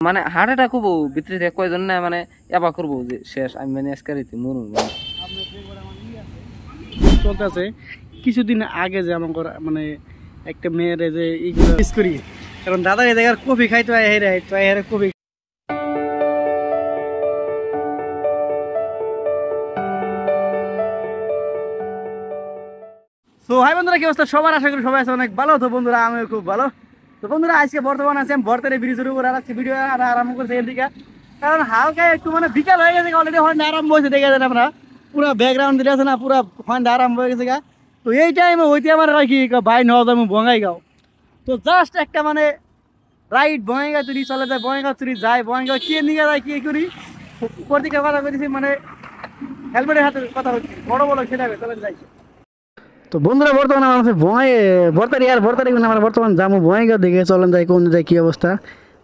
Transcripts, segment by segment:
মানে heart attack হবো ভিতরে কয়জন না মানে এবা করবো যে শেষ আমি মানে এসকারিতে মরু চলতেছে। কিছুদিন আগে যে আমার মানে একটা মেয়ের যে এইগুলো মিস করি, কারণ দাদা এই জায়গার কফি খাইতো হেরে তো হেরে কফি। তো হাই বন্ধুরা, কি অবস্থা সবার? আশা করি সবাই আছে অনেক ভালো। তো বন্ধুরা আমিও খুব ভালো। তো বন্ধুরা আজকে বর্তমানে আছি আমি বর্তমানে ব্রিজের উপর, আর আজকে ভিডিও আরম্ভ করছে এদিকে, কারণ হালকা একটু মানে বিকাল হয়ে গেছে, অলরেডি হন্ডা আরম্ভ হয়েছে, দেখে যান আমরা পুরো ব্যাকগ্রাউন্ড দিতে আছে না, পুরো হন্ডা আরম্ভ হয়ে গেছে গা। তো এই টাইমে হইতে আমার কি ভাই নদ আমি বঙ্গাইগাঁও, তো জাস্ট একটা মানে রাইড বঙ্গাইগাঁও তুরি চলে যায়, বঙ্গাইগাঁও তুরি যায়, বঙ্গাইগাঁও কে নিয়ে যায় কি করি উপর দিকে কথা বলছি, মানে হেলমেটের হাতে কথা হচ্ছে বড় বড় সেটা চলে যাই। তো বন্ধুরা বর্তমানে আমার বর্তারি আমরা বর্তমান যাবো বঙ্গাইগাঁও দিকে, চলেন যাই কোন যায় কি অবস্থা।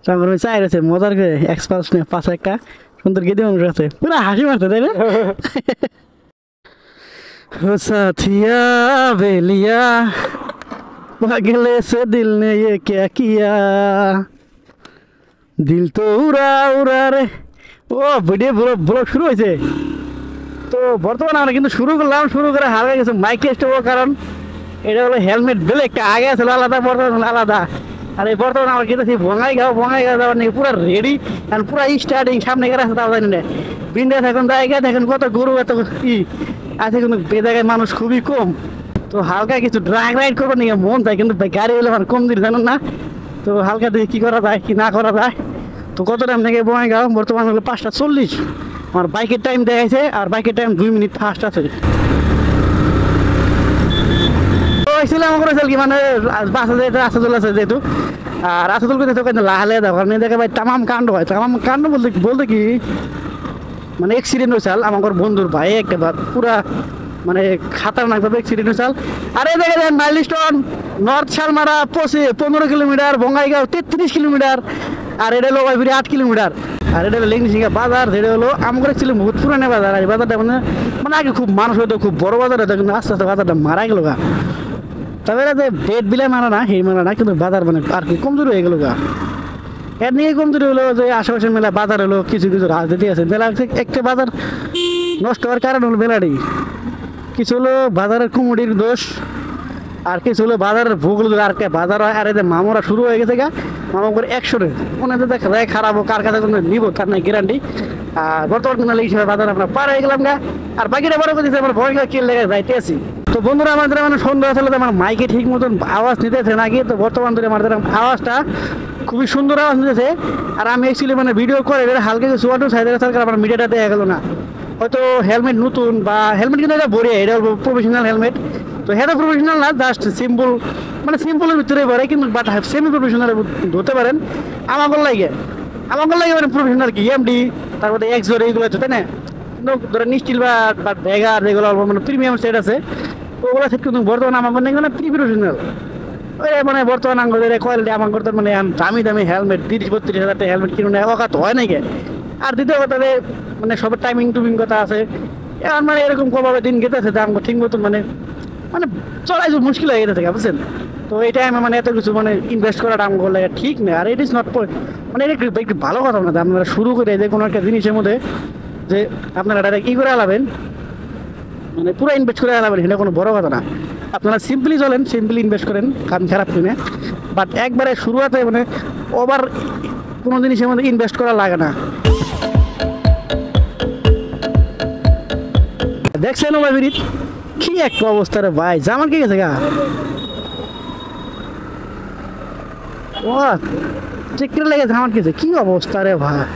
তো আমার চাই রয়েছে মজার করে এক্সপার্স নিয়ে পাশে একটা সুন্দর গেদি মানুষ আছে, পুরো হাসি মারছে তাই না। साथिया बेलिया पागले से दिल ने ये क्या किया, दिल तो उड़ा उड़ा रे। ও ভিডিও ব্লগ শুরু হয়েছে। তো বর্তমানে আমরা কিন্তু শুরু করে হালকা কিছু মাইক টেস্ট হবো, কারণ এটা হলো হেলমেট বেলে একটা আগে ছিল আলাদা, বর্তমানে আলাদা। আর এই বর্তমানে আমরা কিন্তু বঙ্গাইগাঁও যাওয়ার নাকি পুরো রেডি, কারণ পুরো স্টার্টিং সামনে গেলে আছে, তাও জানি না বিন্ডা থাকুন জায়গা দেখেন কত গরু এত কি আছে, কিন্তু এ জায়গায় মানুষ খুবই কম। তো হালকা কিছু ড্রাগ রাইড করবো নাকি মন চাই, কিন্তু গাড়ি হলে আমার কম দিন জানেন না। তো হালকা দিয়ে কী করা যায় কি না করা যায়। তো কত টাইম থেকে বঙ্গাইগাঁও বর্তমানে হলো 5:40, আমার বাইকের টাইম দেখাইছে, আর বাইকের টাইম 2 মিনিট ফাস্ট আছে। ছিলাম করেছিল কি মানে বাসে যেতে রাস্তাতুল আছে যেহেতু, আর রাস্তাতুল করতে তো লাহালে দাও, কারণ দেখে ভাই তামাম কাণ্ড হয়। তামাম কাণ্ড বলতে কি মানে অ্যাক্সিডেন্ট হয়েছিল আমার বন্ধুর ভাই একটা পুরা মানে খাতারনাকভাবে অ্যাক্সিডেন্ট হয়েছিল। আর এই দেখে যান milestone north Salmara 15 kilometre, Bongaigaon 33 kilometre, আর এটা হলো 8 কিলোমিটার। আর এটা হলো লেংনিসিঙ্গা বাজার, যেটা হলো আমার ছিল বহুত পুরানো বাজার। আর এই বাজারটা মানে আগে খুব মানুষ হতো, খুব বড় বাজার হতো, কিন্তু আস্তে আস্তে বাজারটা মারা গেল গা। তবে এটা যে ডেট বিলে মারা না, সেই মারা না, কিন্তু বাজার মানে আর কি কমজোরি হয়ে গেল গা। এর নিয়ে কমজোরি হলো যে আশেপাশে মেলা বাজার হলো, কিছু কিছু রাজনীতি আছে, মেলা একটা বাজার নষ্ট হওয়ার কারণ হলো মেলাটি। কিছু হলো বাজারের কুমুটির দোষ, আর কিছু হলো বাজারের ভূগোল, আর বাজার হয়। আর এদের মামরা শুরু হয়ে গেছে গা, মামা করে 100 ওনাদের দেখা যায় খারাপ হোক, কার কাছে কোনো নিব তার নাই গ্যারান্টি। আর বর্তমান হিসেবে বাজার আমরা পার হয়ে গেলাম গা, আর বাকিটা বড় কথা আমরা ভয় কি লেগে যাইতে আছি। তো বন্ধুরা আমাদের মানে সন্ধ্যা আসলে আমার মাইকে ঠিক মতন আওয়াজ নিতেছে নাকি, তো বর্তমান ধরে আমাদের আওয়াজটা খুবই সুন্দর আওয়াজ নিতেছে। আর আমি অ্যাকচুয়ালি মানে ভিডিও করে হালকা কিছু ওয়াটু সাইডের সরকার আমার মিডিয়াটা দেখা গেল না, হয়তো হেলমেট নতুন বা হেলমেট কিন্তু এটা ভরে, এটা প্রফেশনাল হেলমেট। তো এটা প্রফেশনাল না, জাস্ট সিম্পল, মানে সিম্পলের ভিতরে পড়ে, কিন্তু বাট সেমি প্রফেশনাল ধরতে পারেন। আমাকে লাগে মানে প্রফেশনাল কি এমডি, তারপরে এক্সোর এইগুলো আছে তাই না। কিন্তু ধরেন স্টিল বা ভেগার যেগুলো মানে প্রিমিয়াম সেট আছে, ওগুলো সেট কিন্তু বর্তমানে আমার মানে প্রি প্রফেশনাল। ওই মানে বর্তমান আঙ্গুলের কোয়ালিটি আমার করতে মানে দামি হেলমেট 30-32 হাজার টাকা হেলমেট কিনুন অকাত হয় নাকি। আর দ্বিতীয় কথা মানে সবার টাইমিং টুমিং কথা আছে, এখন মানে এরকম কভাবে দিন গেতেছে যে আমাকে ঠিক মতন মানে মানে চলাই মুশকিল হয়ে গেছে বুঝছেন। তো এই টাইমে মানে এত কিছু মানে ইনভেস্ট করাটা আমাকে লাগে ঠিক নেই। আর ইট ইজ নট মানে এটা একটু ভালো কথা না, আপনারা শুরু করে যে কোনো একটা জিনিসের মধ্যে যে আপনারা ডাইরেক্ট করে আলাবেন, মানে পুরো ইনভেস্ট করে আলাবেন, সেটা কোনো বড় কথা না। আপনারা সিম্পলি চলেন, সিম্পলি ইনভেস্ট করেন, কাম খারাপ কিনে। বাট একবারে শুরুতে মানে ওভার কোনো জিনিসের মধ্যে ইনভেস্ট করা লাগে না। দেখছেন ভাই বিরিত কি একটা অবস্থা রে ভাই, জামান কি গেছে গা ও চেক করে লেগেছে আমার কিছু কি অবস্থা রে ভাই,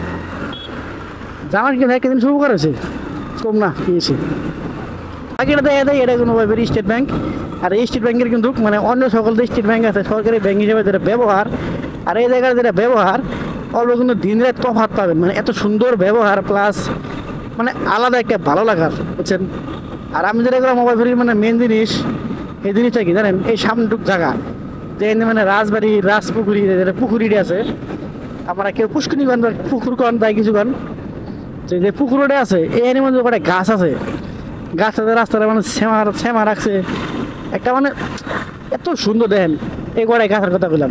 জামান কি ভাই একদিন শুরু করেছে কম না কিয়েছে আগেটা দেখা দেয়। এটা কোনো ভাবে স্টেট ব্যাংক, আর এই স্টেট ব্যাংকের কিন্তু মানে অন্য সকল যে স্টেট ব্যাংক আছে সরকারি ব্যাংক হিসেবে যেটা ব্যবহার, আর এই জায়গার যেটা ব্যবহার অল্প কিন্তু দিন রাত তফাৎ পাবেন। মানে এত সুন্দর ব্যবহার প্লাস মানে আলাদা একটা ভালো লাগার বুঝছেন। আর আমি যেটা করে মোবাইল ফেরি মানে মেন জিনিস এই জিনিসটা কি জানেন, এই সামনেটুক জায়গা যে মানে রাজবাড়ি রাজপুকুরি যেটা পুকুরিটা আছে, আমরা কেউ পুষ্করিগণ বা পুকুরগণ তাই কিছুগণ, যে পুকুরটা আছে এর মধ্যে একটা গাছ আছে, গাছটাতে রাস্তাটা মানে শ্যামা রাখছে একটা, মানে এত সুন্দর দেখেন এই গড়াই গাছের কথা বললাম।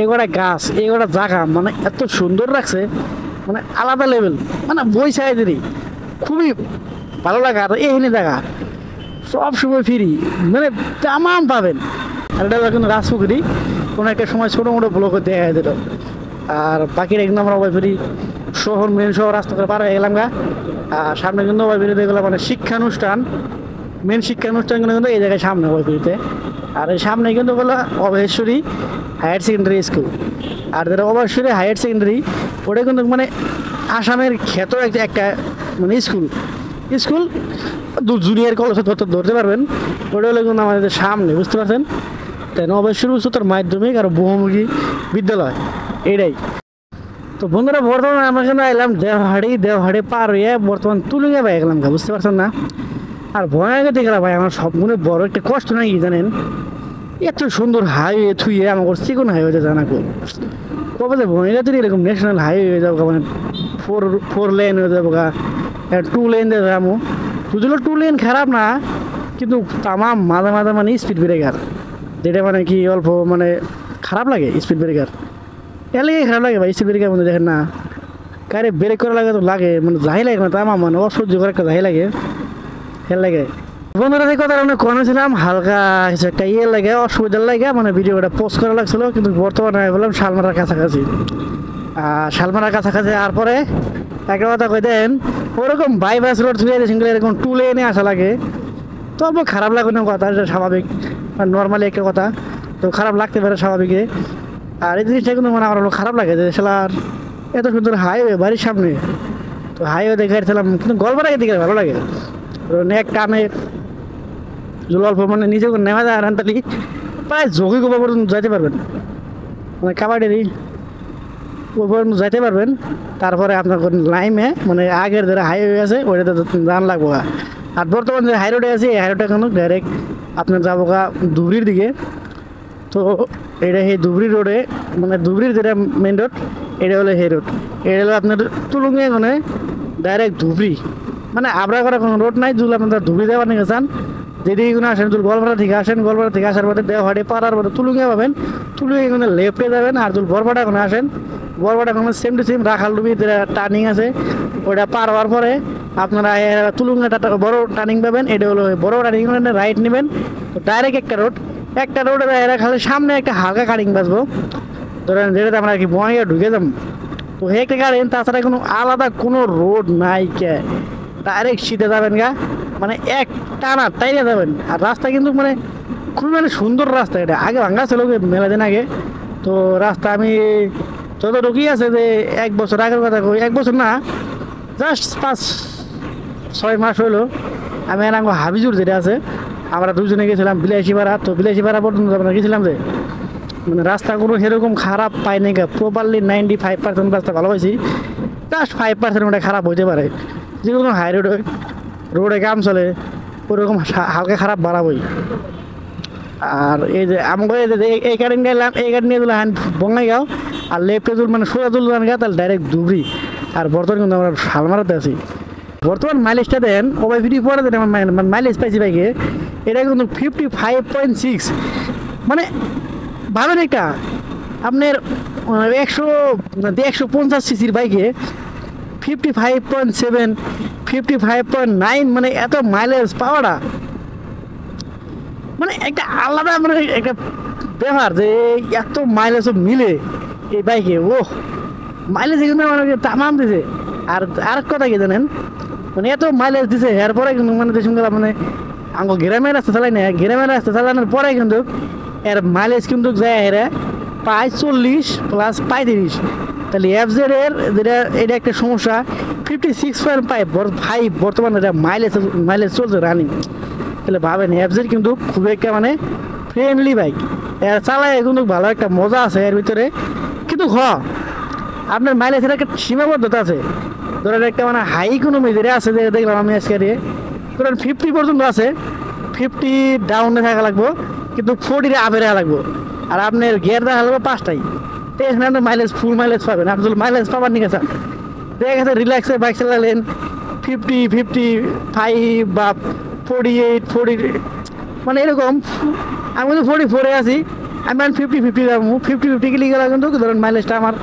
এগুলা গাছ এগুলা জায়গা মানে এত সুন্দর রাখছে, মানে আলাদা লেভেল, মানে বই সাইজেরই খুবই ভালো লাগে। আর এইখানে জায়গা সব সময় ফ্রি, মানে তামাম পাবেন। আর এটা কিন্তু রাজপুকুরি, কোনো একটা সময় ছোটো মোটো ব্লকে দেখা যেত। আর বাকিরা কিন্তু আমরা ওই ফিরি শহর, মেন শহর রাস্তা করে পার হয়ে গেলাম গা। আর সামনে কিন্তু ওই ফিরিতে গেলো মানে শিক্ষানুষ্ঠান, মেন শিক্ষানুষ্ঠানগুলো কিন্তু এই জায়গায় সামনে ওই ফিরিতে। আর এই সামনে কিন্তু বললো অভয়েশ্বরী হায়ার সেকেন্ডারি স্কুল। আর যেটা অভয়েশ্বরী হায়ার সেকেন্ডারি, ওটা কিন্তু মানে আসামের খ্যাত একটা মানে স্কুল জুনিয়র কলেজ ধরতে পারবেন। ওটা হলো কিন্তু আমাদের সামনে, বুঝতে পারছেন? তাই অবশ্যই উচ্চতর মাধ্যমিক আর বহুমুখী বিদ্যালয় এটাই। তো বন্ধুরা বর্তমানে আমরা কিন্তু এলাম দেওহাড়ি পার হয়ে বর্তমান তুলুঙ্গা পাই গেলাম, বুঝতে পারছেন না? আর ভয়ানক দেখলাম ভাই, আমার সবগুলো বড় একটা কষ্ট নাকি জানেন, এত সুন্দর হাইওয়ে থুয়ে আমার চিকন হাইওয়েতে জানা কবে যে ভয়ঙ্কর যদি এরকম ন্যাশনাল হাইওয়ে হয়ে যাবো, মানে ফোর লেন হয়ে যাবো গা, 2 লেন দিয়ে যাবো। বুঝলো 2 লেন খারাপ না, কিন্তু তামাম মাঝে মাঝে মানে স্পিড ব্রেকার, যেটা মানে কি অল্প মানে খারাপ লাগে স্পিড ব্রেকার। এর লাগে খারাপ লাগে ভাই স্পিড ব্রেকার মধ্যে দেখেন না, গাড়ি ব্রেক করা লাগে তো লাগে মানে যাই লাগে না, তামাম মানে অসহ্য করে একটা যাই লাগে, এর লাগে। বন্ধুরা যে কথা আমরা করেছিলাম হালকা কিছু একটা লাগে অসুবিধার লাগে, মানে ভিডিওটা পোস্ট করা লাগছিল, কিন্তু বর্তমানে বললাম শালমারার কাছাকাছি। শালমারার কাছাকাছি আর পরে একটা কথা কই দেন, ওরকম বাইপাস রোড থুয়ে সিঙ্গেল এরকম 2 লেনে আসা লাগে, তবু খারাপ লাগে না, কথা এটা স্বাভাবিক, নর্মালি একটা কথা, তো খারাপ লাগতে পারে স্বাভাবিক। আর এই জিনিসটা কিন্তু মানে আমার খারাপ লাগে যে শালার এত সুন্দর হাইওয়ে বাড়ির সামনে, তো হাইওয়ে দেখে আসছিলাম, কিন্তু গল্পটাকে দিকে ভালো লাগে, নেক টানে অল্প মানে নিজে নেওয়া যায় আনতালি প্রায় যোগী গোবা পর্যন্ত যাইতে পারবেন, মানে কাবাডি ওই পর্যন্ত যাইতে পারবেন। তারপরে আপনার লাইমে মানে আগের যারা হাইওয়ে আছে ওইটাতে জান লাগবো। আর বর্তমান যে হাইরোডে আছে এই হাইরোডটা কিন্তু ডাইরেক্ট আপনার যাবো গা ধুবড়ির দিকে। তো এটা সেই ধুবড়ি রোডে, মানে ধুবড়ির যেটা মেন রোড, এটা হলো সেই রোড, এটা হলো আপনার তুলুঙ্গে মানে ডাইরেক্ট ধুবড়ি, মানে আবরা করা কোনো রোড নাই। যদি আপনারা ধুবড়ি যাওয়ার নিয়ে যান, যেদিকে কোনো আসেন, যদি গোলপাড়া থেকে আসেন, গোলপাড়া থেকে আসার পরে দেওহাড়ি পাড়ার পরে তুলুঙ্গে পাবেন, তুলুঙ্গে কোনো লেফটে যাবেন। আর যদি বরপাটা কোনো আসেন, বরপাটা কোনো সেম টু সেম রাখাল ডুবি যেটা টার্নিং আছে ওটা পার হওয়ার পরে আপনারা তুলুঙ্গাটা বড় টার্নিং পাবেন, এটা হলো বড় টার্নিং, রাইট নেবেন, তো ডাইরেক্ট একটা রোডে খালি সামনে একটা হালকা কাটিং বাঁচবো, ধরেন যেটাতে আমরা আর কি বয়ে ঢুকে যাবো, তো একটা গাড়ি, তাছাড়া কোনো আলাদা কোনো রোড নাই কে, ডাইরেক্ট শীতে যাবেন গা, মানে এক টানা টাইনে যাবেন। আর রাস্তা কিন্তু মানে খুবই মানে সুন্দর রাস্তা, এটা আগে ভাঙ্গা ছিল মেলা দিন আগে, তো রাস্তা আমি যত ঢুকি আছে যে 1 বছর আগের কথা কই, 1 বছর না জাস্ট 5-6 মাস হইলো, আমি আর হাবিজুর যেটা আছে আমরা দুজনে গেছিলাম বিলাসীপাড়া, তো বিলাসীপাড়া পর্যন্ত আমরা গেছিলাম যে মানে রাস্তা কোনো সেরকম খারাপ পাই নাই, প্রপারলি 95% রাস্তা ভালো পাইছি, জাস্ট 5% ওটা খারাপ হইতে পারে, যেগুলো হাই রোডে কাম চলে ওরকম হালকা খারাপ বাড়াবই। আর এই যে আমাকে এই গাড়ি গেলাম, এই গাড়ি নিয়ে দিলাম বঙ্গাইগাঁও, আর লেফটে তুল মানে সোজা তুল গা তাহলে ডাইরেক্ট ধুবড়ি। আর বর্তমান কিন্তু আমরা শালমারাতে আছি। বর্তমান মাইলেজটা দেন ওবাই ফিরি পরে দেন, আমার মাইলেজ পাইছি বাইকে, এটা কিন্তু 55.6, মানে ভাবেন একটা আপনার 150 সিসির বাইকে 55.7, 55.9, মানে এত মাইলেজ পাওয়াটা মানে একটা আলাদা মানে একটা ব্যাপার যে এত মাইলেজ মিলে এই বাইকে, ও মাইলেজ কিন্তু আমাকে তামাম দিছে। আর আরেক কথা কি জানেন, মানে এত মাইলেজ দিছে এরপরে কিন্তু মানে যে সঙ্গে মানে আমার গ্রামের রাস্তা চালাই না, গ্রামের রাস্তা চালানোর পরে কিন্তু এর মাইলেজ কিন্তু যায় হেরে প্রায় 40 + 35। তাহলে এফজেড এর যেটা এটা একটা সমস্যা, 56.5 বর্তমানে এটা মাইলেজ চলছে রানিং। তাহলে ভাবেন এফজেড কিন্তু খুব একটা মানে ফ্রেন্ডলি বাইক, এর চালায় কিন্তু ভালো একটা মজা আছে এর ভিতরে, কিন্তু আপনার মাইলেজের একটা সীমাবদ্ধতা আছে। ধরেন একটা মানে হাই ইকোনমি যেটা আছে, যে দেখলাম আমি আজকে ধরেন 50 পর্যন্ত আছে, 50 ডাউনে থাকা লাগবো, কিন্তু 40 আপে রাখা লাগবো। আর আপনার গিয়ার দেখা লাগবে 5টাই, তো এখানে আপনি ফুল মাইলেজ পাবেন। আপনি যদি মাইলেজ পাবার নিয়ে গেছেন, দেখা গেছে রিল্যাক্সে বাইক চালালেন 55 বা 48, 40, মানে এরকম। আমি কিন্তু 44-এ আছি, আমি 50-50 যাবো, 50-50 গেলে গেলে কিন্তু ধরেন মাইলেজটা আমার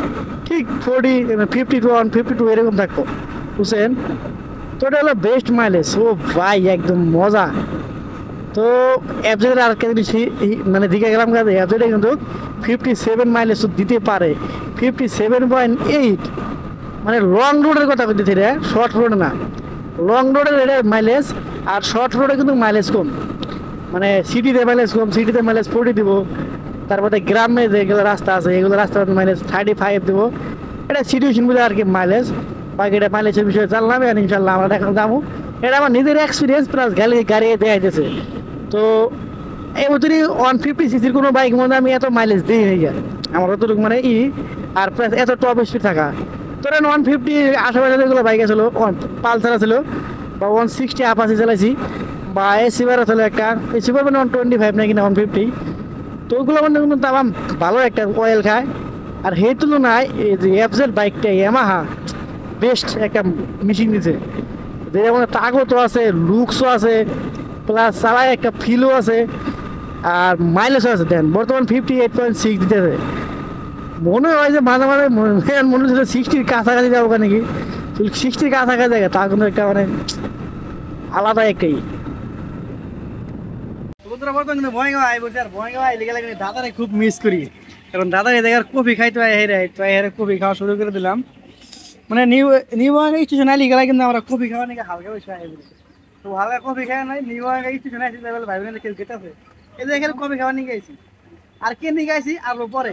ঠিক 52 এরকম থাকবো, বুঝছেন? তো এটা হলো বেস্ট মাইলেজ। ও ভাই একদম মজা। তো অ্যাবজেটের আর মানে দিকে গেলাম কাজে, অ্যাবজেটে কিন্তু 57 মাইলেজ দিতে পারে, 57.8। মানে লং রোডের কথা বলতেছি রে, শর্ট রোড না, লং রোডের এটা মাইলেজ। আর শর্ট রোডে কিন্তু মাইলেজ কম, মানে সিটিতে মাইলেজ কম, সিটিতে মাইলেজ 40 দিব। তারপরে গ্রামে যেগুলো রাস্তা আছে এগুলো রাস্তার মাইলেজ 35 দিব। এটা সিচুয়েশন বুঝে আর কি মাইলেজ। বাকি এটা মাইলেজের বিষয়ে জানলাম, আর ইনশাল্লাহ আমরা এখন যাবো। এটা আমার নিজের এক্সপিরিয়েন্স প্লাস গাড়ি দেখাইতেছে। তো এই বছরই 150cc কোনো বাইক মধ্যে আমি এত মাইলেজ দিই নাই, আমার অতটুকু মানে আর প্লাস এত টপ স্পিড থাকা। ধরেন 150 আশেপাশে যেগুলো বাইক ছিল, পালসার ছিল, বা 160 আপাচি চালাইছি, বা এসিবার ছিল একটা, এসিবার মানে 125 নাকি না 150। তো ওগুলো মানে কিন্তু দাম ভালো একটা অয়েল খায়। আর সেই তুলনায় এই যে এফজেড বাইকটা ইয়ামাহা বেস্ট একটা মেশিন দিছে, যেটা মানে তাগতও আছে, লুকসও আছে, প্লাস চালায় একটা ফিলও আছে, আর মাইলেজও আছে। দেন বর্তমান 58.6 দিতেছে। মনে হয় যে মাঝে মাঝে মনে হচ্ছে 60-র কাছাকাছি যাবো নাকি, 60-র কাছাকাছি জায়গা, তা কিন্তু একটা মানে আলাদা একটাই। কিন্তু বঙ্গাইগাঁও আই বলছি, আর বঙ্গাইগাঁও আইলে গেলে দাদারে খুব মিস করি, কারণ দাদার এই জায়গার কফি খাইতে হয় হেরে, তো হেরে কফি খাওয়া শুরু করে দিলাম। মানে নিউ স্টেশন আইলে গেলে কিন্তু আমরা কফি খাওয়া নাকি হালকা বেশি আই বলছি। তো হালকা কফি খাওয়া নাই, নিউ স্টেশন আইসি ভাই বোনের কেউ গেটাছে, এই যে এখানে কফি খাওয়া নিয়ে গেছি। আর কে নিয়ে গেছি আর পরে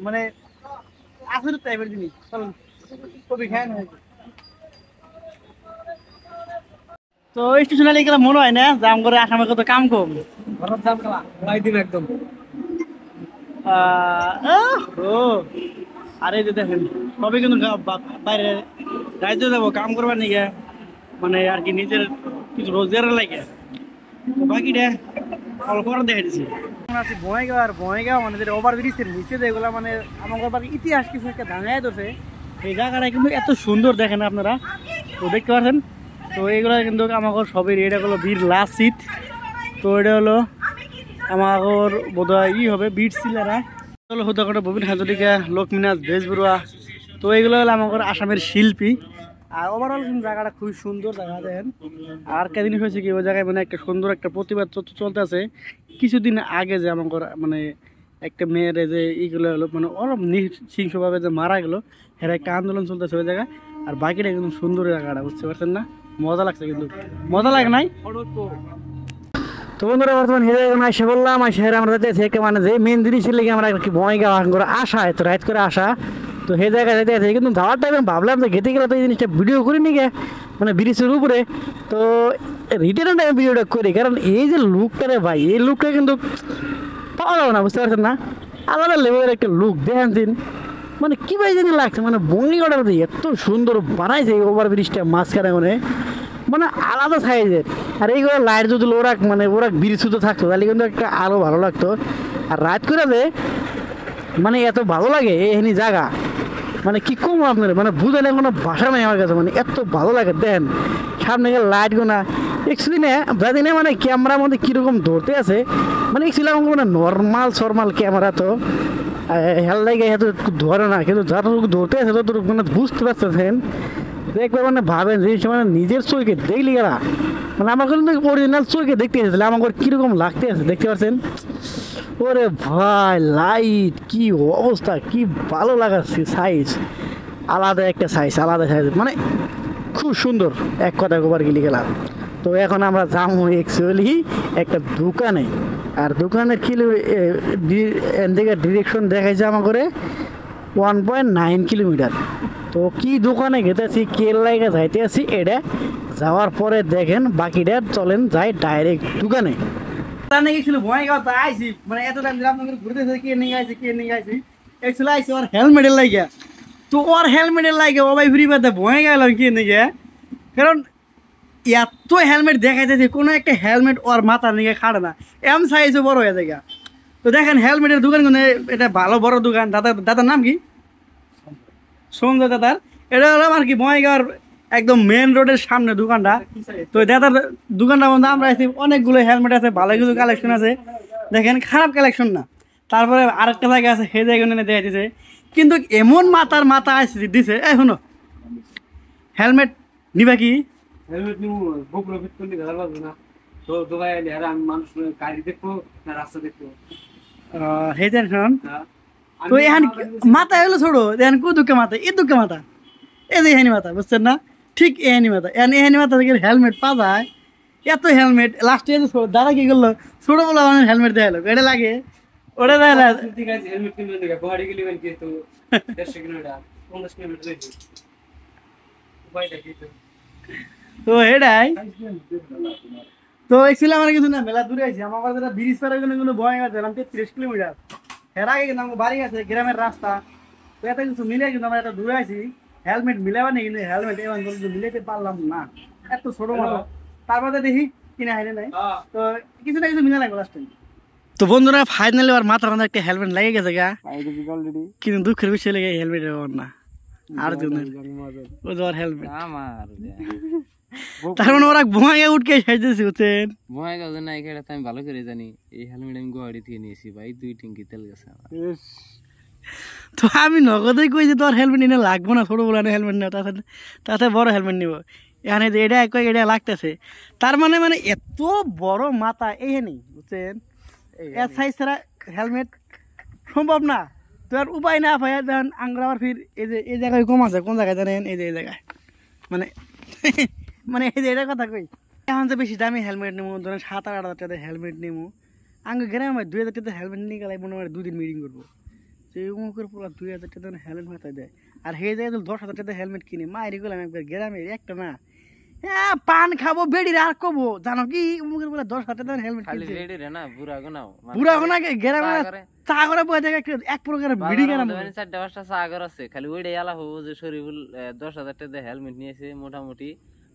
মানে আসলে টাইপের জিনিস, চল কফি খায় না। তো স্টেশন আইলে গেলে মনে হয় না জাম করে আসামে কত কাম কম জাম খেলা দিন একদম। আরে যে দেখেন সবই কিন্তু বাইরে রাজ্যে যাবো কাম করবার নিকে, মানে আর কি নিজের কিছু রোজগারের লাগে। তো বাকিটা অল্প দেখে দিচ্ছি বঙ্গাইগাঁও। আর বঙ্গাইগাঁও মানে যেটা ওভার ব্রিজের নিচে যেগুলো মানে আমার ইতিহাস কিছু একটা দাঁড়ায় ধরছে, এই জায়গাটা কিন্তু এত সুন্দর দেখেন আপনারা, তো দেখতে পাচ্ছেন। তো এইগুলো কিন্তু আমাকে সবই এটা হলো বীর লাস্ট সিট। তো এটা হলো আমার বোধ হয় হবে বীর সিলারা হলো হুদাকোটা ভূপেন হাজরিকা, লক্ষ্মীনাথ বেজবরুয়া। তো এইগুলো হলো আমার আসামের শিল্পী। আর ওভারঅল কিন্তু জায়গাটা খুবই সুন্দর জায়গা দেখেন। আর একটা জিনিস হয়েছে কি, ওই জায়গায় মানে একটা সুন্দর একটা প্রতিবাদ চলতে আছে কিছুদিন আগে, যে আমার মানে একটা মেয়ের যে এইগুলো হলো মানে ওরা নৃশংসভাবে যে মারা গেলো, এর একটা আন্দোলন চলতেছে ওই জায়গায়। আর বাকিটা কিন্তু সুন্দর জায়গাটা, বুঝতে পারছেন না? মজা লাগছে, কিন্তু মজা লাগে নাই। তো বন্ধুরা বর্তমান হেরে এসে বললাম, হেরে আমরা যাইতে মানে যে মেন জিনিসের লেগে আমরা আর কি বঙ্গাইগাঁও করে আসা, এত রাইড করে আসা। তো সেই জায়গায় যেতে আছে, কিন্তু যাওয়ার টাইমে ভাবলাম যে গেতে গেলে তো এই জিনিসটা ভিডিও করি নি গে, মানে ব্রিজের উপরে। তো রিটার্ন টাইমে ভিডিওটা করি, কারণ এই যে লুকটা রে ভাই, এই লুকটা কিন্তু পাওয়া যাবে না, বুঝতে পারছেন না? আলাদা লেভেলের একটা লুক দেখেন দিন, মানে কী ভাই জানি লাগছে, মানে বঙ্গাইগাঁওটা এত সুন্দর বানাইছে এই ওভার ব্রিজটা মাঝখানে, মানে আলাদা সাইজের। আর এইগুলো লাইট যদি ওরা মানে ওরা ব্রিজ শুধু থাকতো তাহলে কিন্তু একটা আরও ভালো লাগতো। আর রাত করে যে মানে এত ভালো লাগে এখানে জায়গা, মানে কি কম আপনার, মানে বুঝালে কোনো ভাষা নেই আমার কাছে, মানে এত ভালো লাগে। দেন সামনে গেলে লাইট গোনা অ্যাকচুয়ালি না জানি না, মানে ক্যামেরার মধ্যে কীরকম ধরতে আছে, মানে অ্যাকচুয়ালি আমার মানে নর্মাল ক্যামেরা তো হেল লাগে এত ধরে না, কিন্তু যতটুকু ধরতে আছে ততটুকু মানে বুঝতে পারতেছেন। একবার মানে ভাবেন জিনিসটা মানে নিজের চোখে দেখলি গেলা, মানে আমার কিন্তু অরিজিনাল চোখে দেখতে এসেছিল আমার কীরকম লাগতে আছে, দেখতে পাচ্ছেন? ওরে ভাই লাইট কি অবস্থা, কি ভালো লাগাচ্ছে, সাইজ আলাদা একটা সাইজ, মানে খুব সুন্দর এক কথা গোবার গেলি গেলাম। তো এখন আমরা যাবো অ্যাকচুয়ালি একটা দোকানে, আর দোকানের কিলো এদিকে ডিরেকশন দেখাইছে আমার করে 1.9 কিলোমিটার। তো কি দোকানে গেতেছি, কে লাইগে যাইতে আছি, এটা যাওয়ার পরে দেখেন, বাকিটা চলেন যাই ডাইরেক্ট দোকানে। মানে এত টাইম ঘুরতেছে, কে নিয়ে আইছি অ্যাকচুয়ালি আইসি ওর হেলমেটের লাগে। তো ওর হেলমেটের লাগে ও ভাই ফ্রি পাতে ভয় গেলাম কে নিয়ে, কারণ এত হেলমেট দেখাইতেছে, কোনো একটা হেলমেট ওর মাথার নিয়ে খাড়ে না, এম সাইজও বড় হয়ে যায়। তো দেখেন হেলমেটের দোকান কিন্তু এটা ভালো বড় দোকান। দাদার নাম কি? সঞ্জয় দাদার। এটা হলো আর কি বঙ্গাইগাঁওর একদম মেন রোডের সামনে দোকানটা। তো দাদার দোকানটার মধ্যে আমরা আছি, অনেকগুলো হেলমেট আছে, ভালো কিছু কালেকশন আছে। দেখেন খারাপ কালেকশন না। তারপরে আরেকটা জায়গা আছে সেই জায়গা নিয়ে দেখা দিছে, কিন্তু এমন মাথা আসছে দিছে। এই শুনো, হেলমেট নিবা কি? হেলমেট নিউ বকলো ফিট করলে ঘর বাজবে না তো দোকায় এলে আর আমি মানুষ গাড়ি দেখবো না রাস্তা দেখবো সেই টেনশন। তো এখন মাথা হলো ছোড়ো, এখন কো দুঃখে মাথা, এই দুঃখে মাথা, এই যে এহানি মাথা, বুঝছেন না? ঠিক এহানি মাথা। এখন এহানি মাথা থেকে হেলমেট পা যায়, এত হেলমেট লাস্টে দাদা কি করলো, ছোটো বলে আমার হেলমেট দেখালো, এটা লাগে ওটা দেখালো। ঠিক আছে হেলমেট কিনবেন না গুয়াহাটি গেলে কি তো 150 কিলোমিটার 50 কিলোমিটার যাইবে উপায়টা কি তো এটাই তো এক্সুয়ালি আমার কিছু না, মেলা দূরে আছি। আমার কাছে ব্রিজ পার কোনো ভয় আছে, 30 কিলোমিটার। এর আগে কিন্তু আমার বাড়ি আছে গ্রামের রাস্তা, তো এত কিছু মিলে কিন্তু আমরা একটা দূরে আছি। হেলমেট মিলাবা নেই, কিন্তু হেলমেট এমন মিলাতে পারলাম না, এত ছোট মাথা। তারপরে দেখি কিনা হাইলে নাই, তো কিছু না কিছু মিলা লাগবে লাস্ট টাইম। তো বন্ধুরা ফাইনালি আর মাথার মধ্যে একটা হেলমেট লেগে গেছে গা, কিন্তু দুঃখের বিষয় লেগে হেলমেট না আর ওর হেলমেট। তার মানে ওরা ভুঁয়ে উঠকে সাজতেছে, বুঝছেন? ভয় গেছে না, এটা আমি ভালো করে জানি। এই হেলমেট আমি গুয়াহাটি থেকে নিয়েছি ভাই, 2 ট্যাঙ্কি তেল গেছে আমার। তো আমি নগদেই কই যে তোর হেলমেট নিয়ে লাগবো না, ছোটো বলে হেলমেট নেব, তাতে বড় হেলমেট নিব। এখানে যে এটা কয় এটা লাগতেছে, তার মানে মানে এত বড় মাথা এই নেই, বুঝছেন? এর সাইজ ছাড়া হেলমেট সম্ভব না। তো আর উপায় না ভাই, দেন আংরা আবার ফির এই যে এই জায়গায় কম আছে, কোন জায়গায় জানেন? এই যে এই জায়গায় মানে মানে এই যে এটার কথা কই। এখন যে বেশি দামি হেলমেট নেবো, ধরেন 7-8 হাজার টাকা হেলমেট নেবো, আগে গ্রামে 2,000 টাকা হেলমেট নিয়ে গেলে মনে হয় 2 দিন মিটিং করবো। সেই মুখের পুরো 2,000 টাকা হেলমেট মাথায় দেয়, আর সেই জায়গায় 10,000 টাকা হেলমেট কিনে মায়ের গেলাম একবার গ্রামের একটা না। হ্যাঁ পান খাবো বেড়ি আর কবো, জানো কি মুখের পুরো 10,000 টাকা হেলমেট কিনছে। বুড়া গোনা গ্রামে চা করে বসে থাকে, এক প্রকার বিড়ি কেনা 4-5টা চা ঘর আছে, খালি ওইটাই আলা হবো যে শরীফুল 10,000 টাকা হেলমেট নিয়েছে মোটামুটি।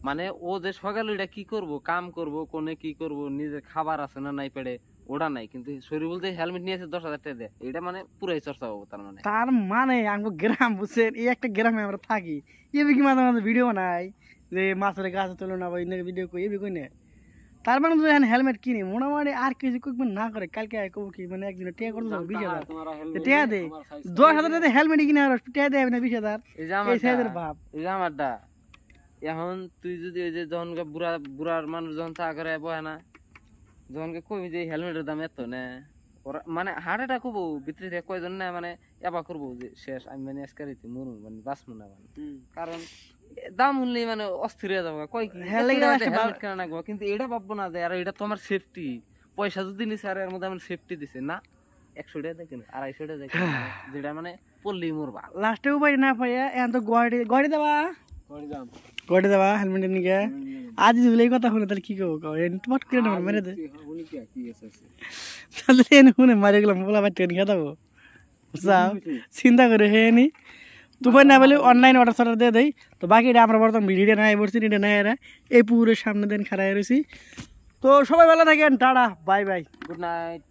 মানে ও যে সকালে ওইটা কি করবো, কাম করবো, কোনে কি করবো, নিজের খাবার আছে না নাই পেড়ে ওটা নাই, কিন্তু শরীফুল যে হেলমেট নিয়েছে 10,000 টাকা দেয়, এটা মানে পুরাই চর্চা হবো। তার মানে আমার গ্রাম, বুঝছেন? এই একটা গ্রামে আমরা থাকি, এবি কি মাঝে মাঝে ভিডিও বানাই যে মাছের গাছ তোলো না, ভিডিও কই এবি কই না। তার মানে যদি হেলমেট কিনি মোটামুটি আর কিছু কইবেন না করে, কালকে কব কি মানে একদিন টিয়া করতে 20,000 টিয়া দে, 10,000 টাকা হেলমেট কিনে আর টিয়া দেয় না 20,000। এই সাইজের ভাব এই যে আমারটা। এখন তুই যদি ওই যে যখন বুড়ার মানুষ যখন চা করে বহে না, যখন কবি যে হেলমেটের দাম এত না, ওরা মানে হার্ট অ্যাটাক করবো ভিতরে থেকে কয়জন না, মানে এবার করবো যে শেষ আমি মানে এসকারিতে মরু মানে বাঁচবো না, মানে কারণ দাম হলে মানে অস্থির হয়ে যাবো। কয় কি হেলমেট কেনা নাকবো, কিন্তু এটা ভাববো না যে আর এটা তো আমার সেফটি, পয়সা যদি নিছে আর এর মধ্যে আমার সেফটি দিছে না, 100 টাকা দেখেন 250 টাকা দেখেন, যেটা মানে পড়লেই মরবা। লাস্টে উপায় না পাইয়া এখন তো গড়ি দেবা হেলমেট নিয়ে। আজ যদি এই কথা শুনে তাহলে কি করবো, পট করে নেবো মেরে দে, তাহলে শুনে মারি গেলাম বলা বাচ্চা খেয়ে দেবো। বুঝছাও, চিন্তা করে হে নি তুই না বলে অনলাইন অর্ডার দিয়ে দেয়। তো বাকিটা আমরা বর্তমান ভিডিও নাই বলছি, এটা নাই এরা এই পুরের সামনে দিন খারাপ রয়েছি। তো সবাই ভালো থাকেন, tata, bye bye, good night.